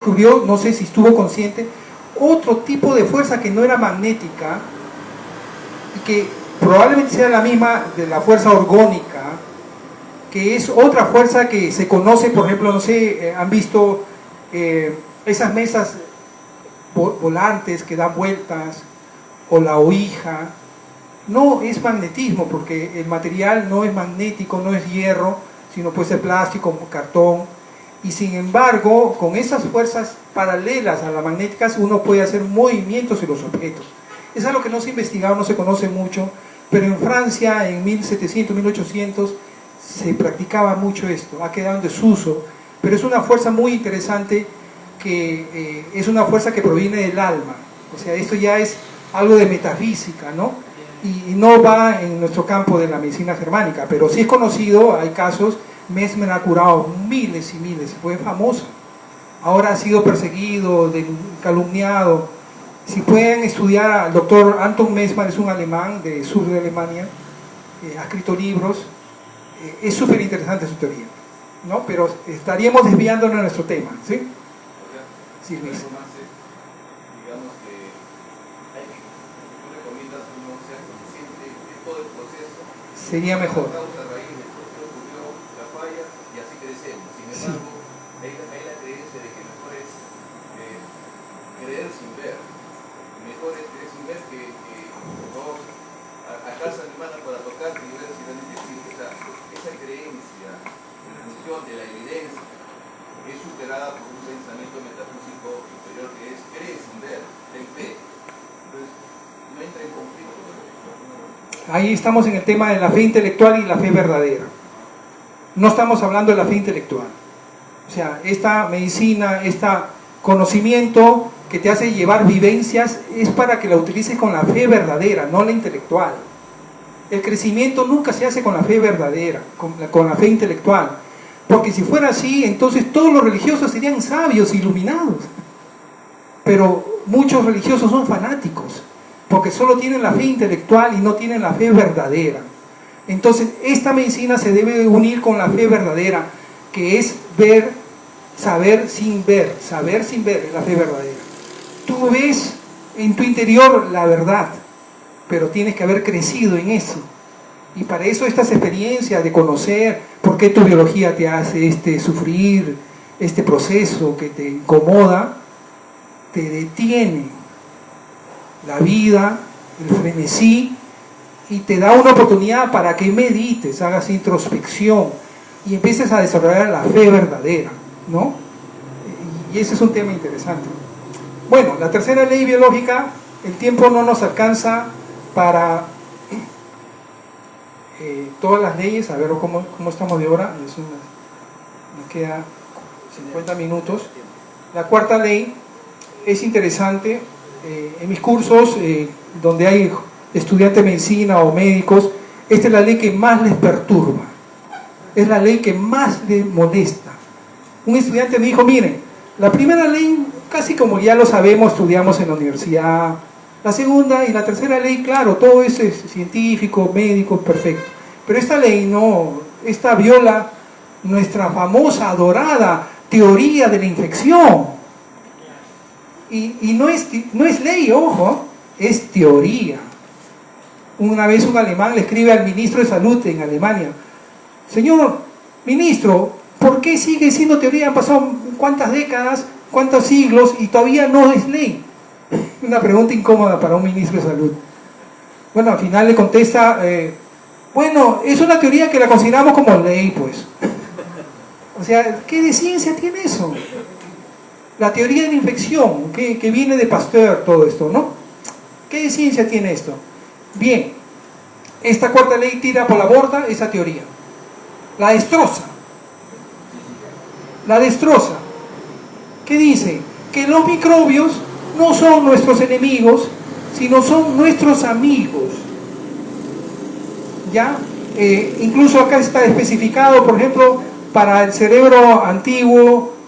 descubrió, no sé si estuvo consciente, otro tipo de fuerza que no era magnética y que probablemente sea la misma de la fuerza orgónica, que es otra fuerza que se conoce, por ejemplo, no sé, han visto esas mesas volantes que dan vueltas, o la oija. No es magnetismo, porque el material no es magnético, no es hierro, sino puede ser plástico, cartón, y sin embargo, con esas fuerzas paralelas a las magnéticas, uno puede hacer movimientos en los objetos. Es algo que no se ha investigado, no se conoce mucho, pero en Francia, en 1700, 1800, se practicaba mucho esto, ha quedado en desuso, pero es una fuerza muy interesante, que es una fuerza que proviene del alma. O sea, esto ya es algo de metafísica, ¿no? Y no va en nuestro campo de la medicina germánica, pero sí es conocido, hay casos. Mesmer ha curado miles y miles, fue famoso. Ahora ha sido perseguido, calumniado. Si pueden estudiar al doctor Anton Mesmer, es un alemán del sur de Alemania, ha escrito libros, es súper interesante su teoría, ¿no? Pero estaríamos desviándonos de nuestro tema, ¿sí? Sí, Luis. Digamos que hay que, tú recomiendas que uno sea consciente de todo el proceso. Sería mejor. La causa raíz de por qué ocurrió la falla y así crecemos. Sin embargo, hay la creencia de que mejor es creer sin ver. Mejor es creer sin ver que vamos a casa alemana para tocar y ver si realmente existe. Esa creencia en función de la evidencia es superada por un pensamiento metafísico superior que es creer sin ver, ten fe. Entonces, no entra en conflicto. Ahí estamos en el tema de la fe intelectual y la fe verdadera. No estamos hablando de la fe intelectual. O sea, esta medicina, este conocimiento que te hace llevar vivencias, es para que la utilices con la fe verdadera, no la intelectual. El crecimiento nunca se hace con la fe verdadera, con la fe intelectual. Porque si fuera así, entonces todos los religiosos serían sabios, iluminados. Pero muchos religiosos son fanáticos, porque solo tienen la fe intelectual y no tienen la fe verdadera. Entonces, esta medicina se debe unir con la fe verdadera, que es ver, saber sin ver. Saber sin ver es la fe verdadera. Tú ves en tu interior la verdad, pero tienes que haber crecido en eso. Y para eso estas experiencias de conocer por qué tu biología te hace sufrir este proceso que te incomoda, te detiene la vida, el frenesí, y te da una oportunidad para que medites, hagas introspección y empieces a desarrollar la fe verdadera, ¿no? Y ese es un tema interesante. Bueno, la tercera ley biológica, el tiempo no nos alcanza para todas las leyes. A ver cómo estamos de hora. Nos queda 50 minutos. La cuarta ley es interesante. En mis cursos, donde hay estudiantes de medicina o médicos, esta es la ley que más les perturba, es la ley que más les molesta. Un estudiante me dijo: miren, la primera ley casi como ya lo sabemos, estudiamos en la universidad. La segunda y la tercera ley, claro, todo es científico, médico, perfecto. Pero esta ley no, esta viola nuestra famosa, adorada teoría de la infección. Y no es ley, ojo, es teoría. Una vez un alemán le escribe al ministro de salud en Alemania: señor ministro, ¿por qué sigue siendo teoría? Han pasado cuántas décadas, cuántos siglos y todavía no es ley. Una pregunta incómoda para un ministro de salud. Bueno, al final le contesta: bueno, es una teoría que la consideramos como ley, pues. O sea, ¿qué de ciencia tiene eso? La teoría de la infección, que viene de Pasteur, todo esto, ¿no? ¿Qué de ciencia tiene esto? Bien, esta cuarta ley tira por la borda esa teoría. La destroza. La destroza. ¿Qué dice? Que los microbios no son nuestros enemigos, sino son nuestros amigos. ¿Ya? Incluso acá está especificado, por ejemplo, para el cerebro antiguo,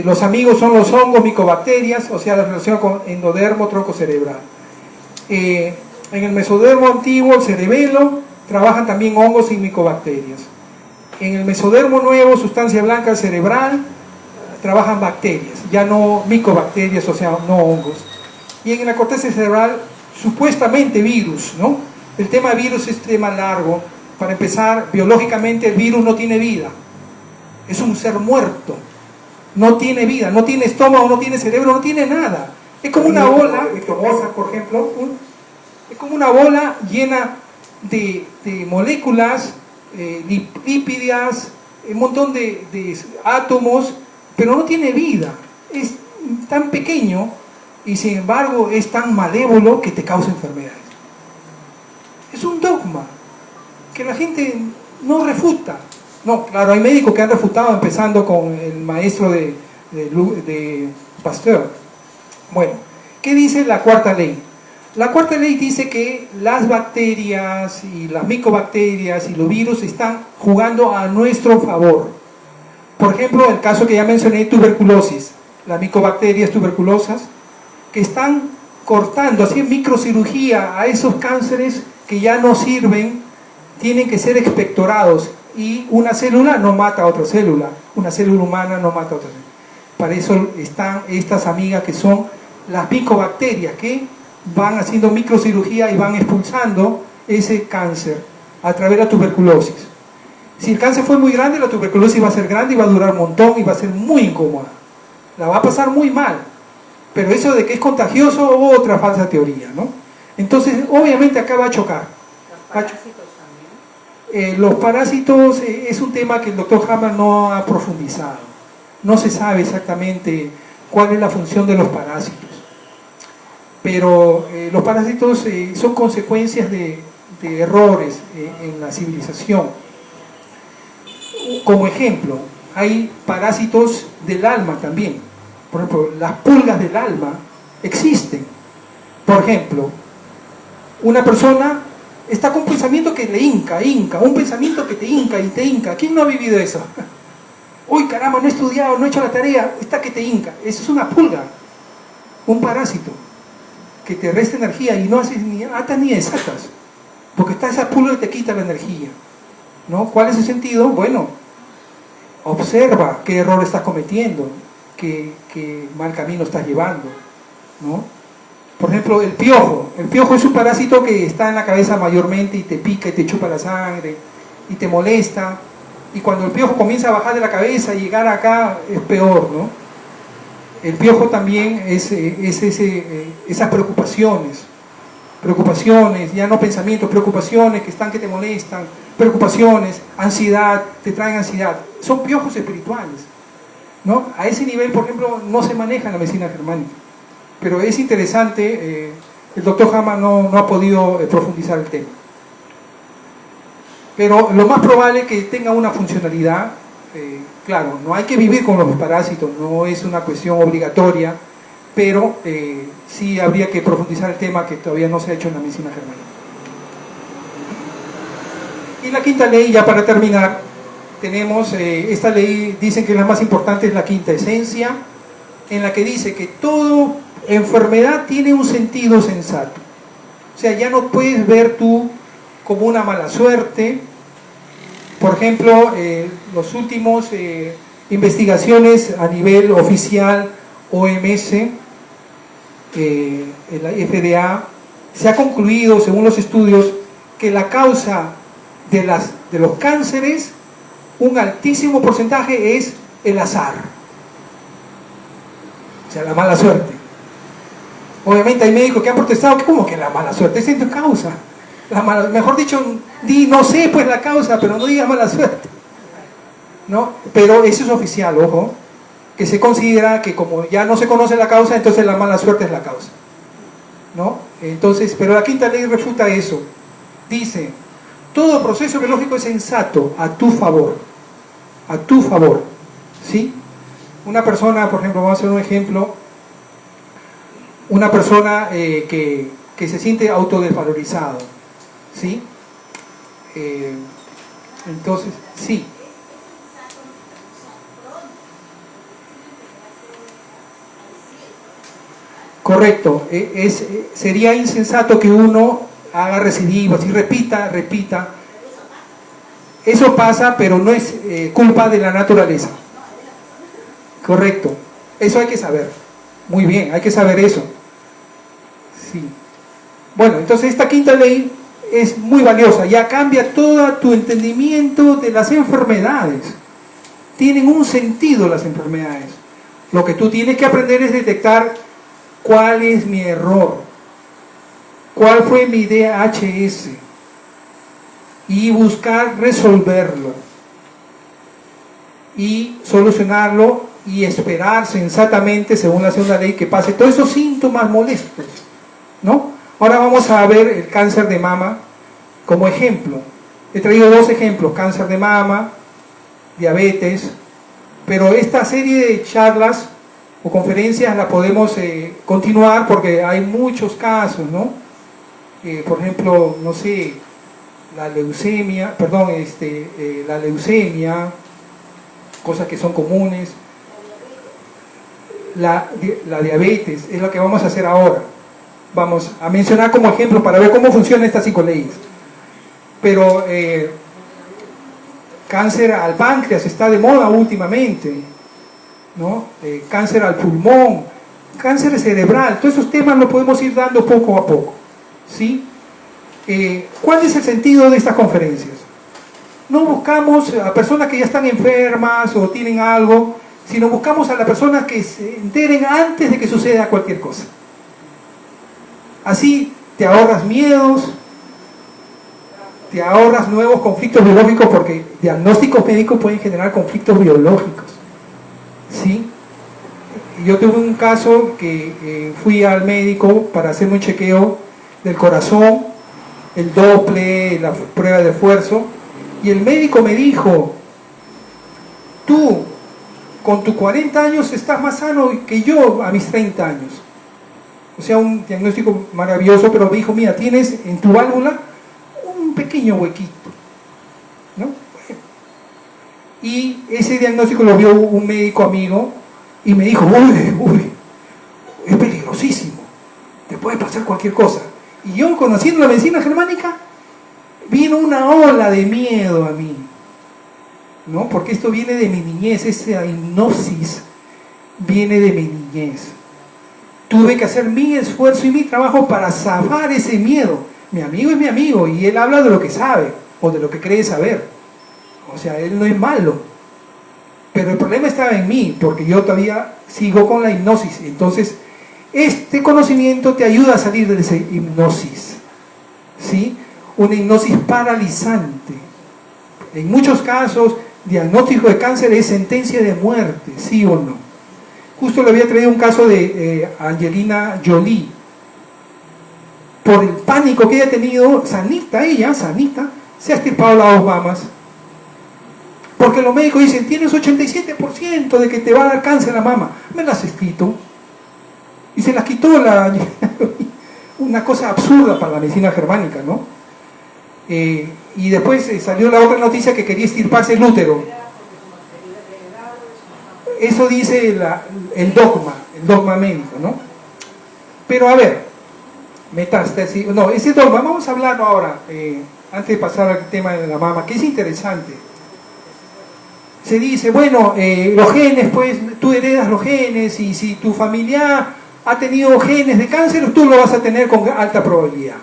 los amigos son los hongos, micobacterias, o sea, la relación con endodermo, tronco cerebral. En el mesodermo antiguo, el cerebelo, trabajan también hongos y micobacterias. En el mesodermo nuevo, sustancia blanca cerebral, trabajan bacterias, ya no micobacterias, o sea, no hongos. Y en la corteza cerebral, supuestamente virus, ¿no? El tema virus es tema largo. Para empezar, biológicamente el virus no tiene vida, es un ser muerto, no tiene vida, no tiene estómago, no tiene cerebro, no tiene nada. Es como una bola, ectomosa, por ejemplo, es como una bola llena de moléculas, lípidas, un montón de átomos, pero no tiene vida. Es tan pequeño y sin embargo es tan malévolo que te causa enfermedades. Es un dogma que la gente no refuta. No, claro, hay médicos que han refutado, empezando con el maestro de Pasteur. Bueno, ¿qué dice la cuarta ley? La cuarta ley dice que las bacterias y las micobacterias y los virus están jugando a nuestro favor. Por ejemplo, el caso que ya mencioné, tuberculosis, las micobacterias tuberculosas, que están cortando, haciendo microcirugía a esos cánceres que ya no sirven, tienen que ser expectorados, y una célula no mata a otra célula, una célula humana no mata a otra célula. Para eso están estas amigas que son las micobacterias, que van haciendo microcirugía y van expulsando ese cáncer a través de la tuberculosis. Si el cáncer fue muy grande, la tuberculosis va a ser grande y va a durar un montón y va a ser muy incómoda, la va a pasar muy mal. Pero eso de que es contagioso, otra falsa teoría, ¿no? Entonces, obviamente acá va a chocar. ¿Los parásitos también? Los parásitos es un tema que el doctor Hammer no ha profundizado. No se sabe exactamente cuál es la función de los parásitos. Pero los parásitos son consecuencias de errores en la civilización. Como ejemplo, hay parásitos del alma también. Por ejemplo, las pulgas del alma existen. Por ejemplo, una persona está con un pensamiento que le hinca, un pensamiento que te hinca y te hinca. ¿Quién no ha vivido eso? Uy, caramba, no he estudiado, no he hecho la tarea, está que te hinca. Eso es una pulga, un parásito que te resta energía y no haces ni atas ni desatas, porque está esa pulga que te quita la energía, ¿no? ¿Cuál es el sentido? Bueno, observa qué error estás cometiendo, qué mal camino estás llevando, ¿no? Por ejemplo, el piojo es un parásito que está en la cabeza mayormente y te pica y te chupa la sangre y te molesta, y cuando el piojo comienza a bajar de la cabeza y llegar acá es peor, ¿no? El piojo también es esas preocupaciones, ya no pensamientos, preocupaciones que están que te molestan, preocupaciones, ansiedad, te traen ansiedad, son piojos espirituales, ¿no? A ese nivel, por ejemplo, no se maneja en la medicina germánica, pero es interesante, el doctor Hammer no ha podido profundizar el tema. Pero lo más probable es que tenga una funcionalidad. Claro, no hay que vivir con los parásitos, no es una cuestión obligatoria, pero sí habría que profundizar el tema que todavía no se ha hecho en la medicina germánica. Y la quinta ley, ya para terminar, tenemos esta ley, dicen que la más importante es la quinta esencia, en la que dice que toda enfermedad tiene un sentido sensato. O sea, ya no puedes ver tú como una mala suerte. Por ejemplo, los últimos investigaciones a nivel oficial, OMS, la FDA, se ha concluido, según los estudios, que la causa de los cánceres, un altísimo porcentaje es el azar, o sea, la mala suerte. Obviamente hay médicos que han protestado, que ¿cómo que la mala suerte? Esa es tu causa. Mejor dicho, no sé pues la causa, pero no digas mala suerte, ¿no? Pero eso es oficial, ojo, que se considera que como ya no se conoce la causa, entonces la mala suerte es la causa, ¿no? Entonces, pero la quinta ley refuta eso. Dice, todo proceso biológico es sensato, a tu favor, ¿sí? Una persona, por ejemplo, vamos a hacer un ejemplo, una persona que se siente autodesvalorizado, ¿sí? Entonces, sí. Correcto. Sería insensato que uno haga recidivas y repita. Eso pasa, pero no es culpa de la naturaleza. Correcto. Eso hay que saber. Muy bien, hay que saber eso. Sí. Bueno, entonces esta quinta ley es muy valiosa. Ya cambia todo tu entendimiento de las enfermedades. Tienen un sentido las enfermedades. Lo que tú tienes que aprender es detectar cuál es mi error, cuál fue mi DHS y buscar resolverlo y solucionarlo y esperar sensatamente, según la segunda ley, que pase todos esos síntomas molestos, ¿no? Ahora vamos a ver el cáncer de mama como ejemplo. He traído dos ejemplos: cáncer de mama, diabetes, pero esta serie de charlas o conferencias la podemos continuar porque hay muchos casos, ¿no? Por ejemplo, no sé, la leucemia, cosas que son comunes. La diabetes es lo que vamos a hacer ahora. Vamos a mencionar como ejemplo para ver cómo funcionan estas 5 leyes. Pero cáncer al páncreas está de moda últimamente, ¿no? Cáncer al pulmón, cáncer cerebral, todos esos temas los podemos ir dando poco a poco, ¿sí? ¿Cuál es el sentido de estas conferencias? No buscamos a personas que ya están enfermas o tienen algo, sino buscamos a las personas que se enteren antes de que suceda cualquier cosa. Así te ahorras miedos, te ahorras nuevos conflictos biológicos, porque diagnósticos médicos pueden generar conflictos biológicos, ¿sí? Yo tuve un caso que fui al médico para hacerme un chequeo del corazón, el Doppler, la prueba de esfuerzo, y el médico me dijo: tú con tus 40 años estás más sano que yo a mis 30 años. O sea, un diagnóstico maravilloso, pero me dijo: mira, tienes en tu válvula un pequeño huequito, ¿no? Y ese diagnóstico lo vio un médico amigo y me dijo: uy, es peligrosísimo, te puede pasar cualquier cosa. Y yo, conociendo la medicina germánica, vino una ola de miedo a mí, ¿no? Porque esto viene de mi niñez, esa hipnosis viene de mi niñez. Tuve que hacer mi esfuerzo y mi trabajo para zafar ese miedo. Mi amigo es mi amigo y él habla de lo que sabe o de lo que cree saber. O sea, él no es malo. Pero el problema estaba en mí, porque yo todavía sigo con la hipnosis. Entonces, este conocimiento te ayuda a salir de esa hipnosis, ¿sí? Una hipnosis paralizante. En muchos casos, diagnóstico de cáncer es sentencia de muerte, ¿sí o no? Justo le había traído un caso de Angelina Jolie. Por el pánico que ella ha tenido, sanita, se ha extirpado las 2 mamas. Porque los médicos dicen: tienes 87% de que te va a dar cáncer la mama. Me las quito. Y se las quitó una cosa absurda para la medicina germánica, ¿no? Y después salió la otra noticia que quería extirparse el útero. Eso dice el dogma médico, ¿no? Pero a ver, metástasis, no, ese dogma, vamos a hablarlo ahora, antes de pasar al tema de la mama, que es interesante. Se dice, bueno, los genes, pues tú heredas los genes, y si tu familia ha tenido genes de cáncer, tú lo vas a tener con alta probabilidad.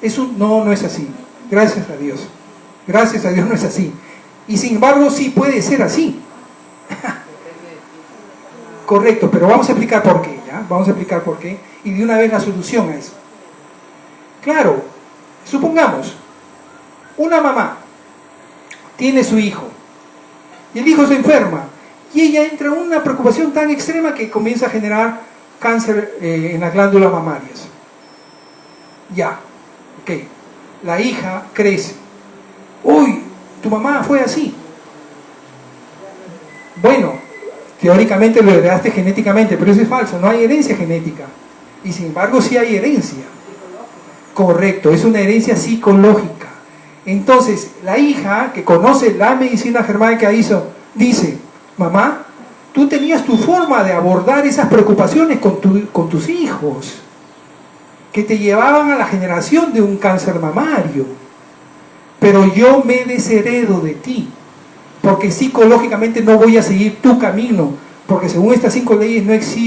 Eso no es así. Gracias a Dios. Gracias a Dios no es así. Y sin embargo sí puede ser así. Correcto, pero vamos a explicar por qué, ¿ya? Vamos a explicar por qué y de una vez la solución a eso. Claro, supongamos, una mamá tiene su hijo y el hijo se enferma y ella entra en una preocupación tan extrema que comienza a generar cáncer en las glándulas mamarias. Ya, ok. La hija crece. Uy, tu mamá fue así. Bueno, teóricamente lo heredaste genéticamente, pero eso es falso, no hay herencia genética. Y sin embargo sí hay herencia. Correcto, es una herencia psicológica. Entonces, la hija que conoce la medicina germánica dice: mamá, tú tenías tu forma de abordar esas preocupaciones con tus hijos, que te llevaban a la generación de un cáncer mamario. Pero yo me desheredo de ti, porque psicológicamente no voy a seguir tu camino, porque según estas 5 leyes no existe